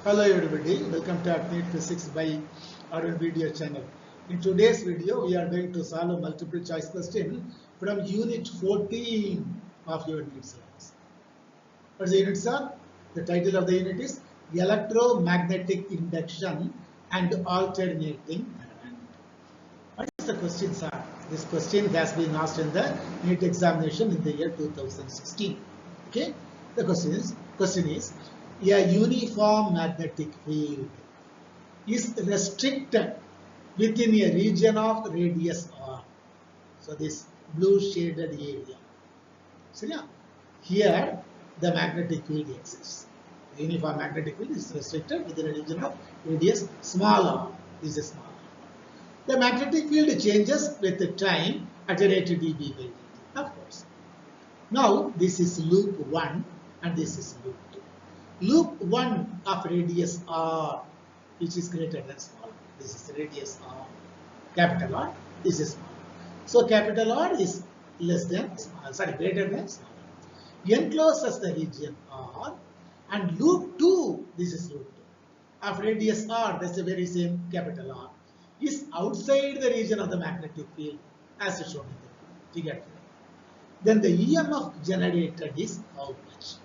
Hello everybody, welcome to Apneit Physics by Arun Video channel. In today's video, we are going to solve a multiple choice question from Unit 14 of your unit syllabus. What's the unit, sir? The title of the unit is Electromagnetic Induction and Alternating Current. What is the question, sir? This question has been asked in the NEET examination in the year 2016. Okay, the question is a uniform magnetic field is restricted within a region of radius r. So this blue shaded area. So yeah, here the magnetic field exists. The uniform magnetic field is restricted within a region of radius small r. This is small r. The magnetic field changes with the time at a rate dB by dt. Of course. Now this is loop 1 and this is loop 2. Loop 1 of radius r, which is greater than small r. This is radius r, capital R, this is small r. So capital R is less than small, greater than small r. Encloses the region r, and loop 2, this is loop 2 of radius r, that's the very same capital R, is outside the region of the magnetic field as shown in the figure. Then the EMF generated is how much?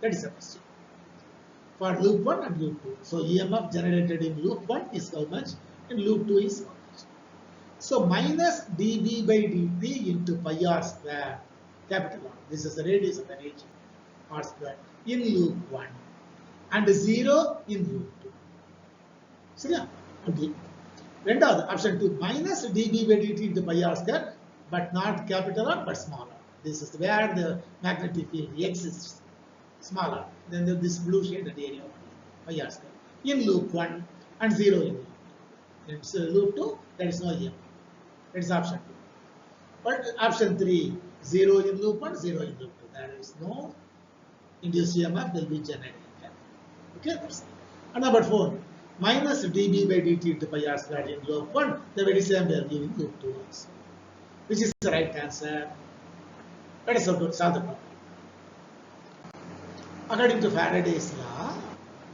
That is the question. For loop 1 and loop 2. So EMF generated in loop 1 is how much? In loop 2 is how much? So minus dB by dt into pi r square, capital R. This is the radius of the region, r square, in loop 1 and 0 in loop 2. So yeah, okay. Rendahad, option 2, minus dB by dt into pi r square, but not capital R, but small r. This is where the magnetic field exists. Smaller than this blue shaded area pi r square in loop 1 and 0 in loop 2. It's loop 2, there is no EMF. That is option 2. But option 3, 0 in loop 1, 0 in loop 2. There is no induced EMF will be generated. Okay, that's it. And number 4, minus dB by dt into pi r square in loop 1, the very same we are giving loop 2 also. Which is the right answer? Let us solve the problem. According to Faraday's law,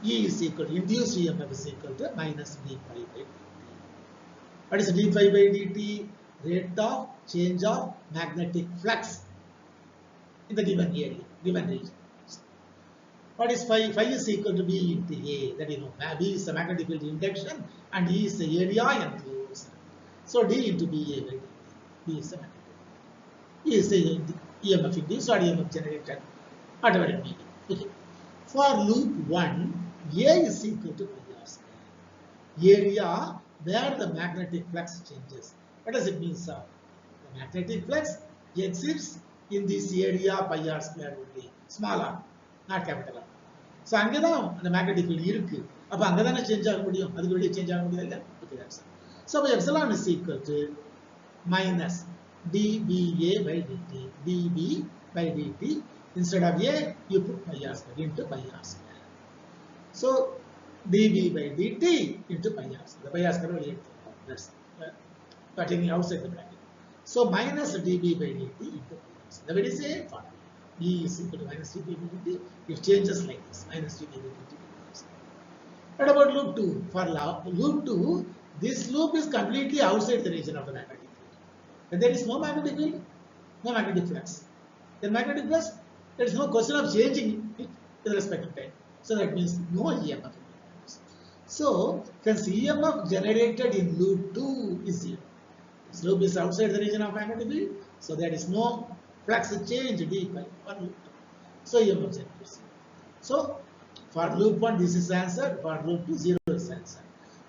E is equal to induced EMF is equal to minus d phi by dt. What is d phi by dt? Rate of change of magnetic flux in the given area, given region. What is phi? Phi is equal to B into A. That you know, B is the magnetic field induction and E is the area enclosed. So D into BA by dt. B is the magnetic field. E is the EMF induced or EMF generated, whatever it may be. Okay. For loop 1, A is equal to pi r square. Area where the magnetic flux changes. What does it mean, sir? The magnetic flux exists in this area pi r square only. Small r, not capital R. So, அங்கதான் the magnetic field இருக்கு. அப்ப அங்கதானே change ஆக முடியும். அதுக்கு வெளியே change ஆக முடியாது இல்ல? Okay, that's it. So, epsilon is equal to minus dBA by dt. dB by dt. Instead of A, you put pi r square into pi r square. So, dB by dt into pi r square. The pi r square will be that's cutting outside the bracket. So, minus dB by dt into pi r square. The very same formula. E is equal to minus dB by dt. It changes like this. Minus dB by dt. What about loop 2? For loop 2, this loop is completely outside the region of the magnetic field. When there is no magnetic field, no magnetic flux. Then magnetic flux, there is no question of changing it with respect to time. So that means no EMF. So, since EMF generated in loop 2 is 0. This loop is outside the region of magnetic field. So there is no flux change d by for loop 2. So EMF generates. So for loop 1 this is answer, for loop 2 0 is answer.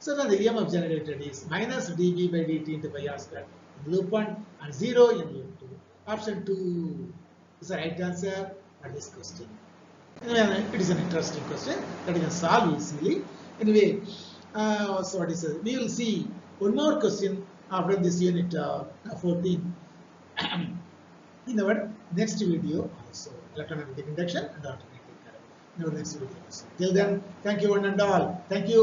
So then the EMF generated is minus dB by dt into pi r square in loop 1 and 0 in loop 2. Option 2 is the right answer for this question. Anyway, it is an interesting question that you can solve easily. Anyway, so what is it? We will see one more question after this unit 14 in our next video also. Electromagnetic induction and alternating current in our next video also. Till then, thank you one and all. Thank you.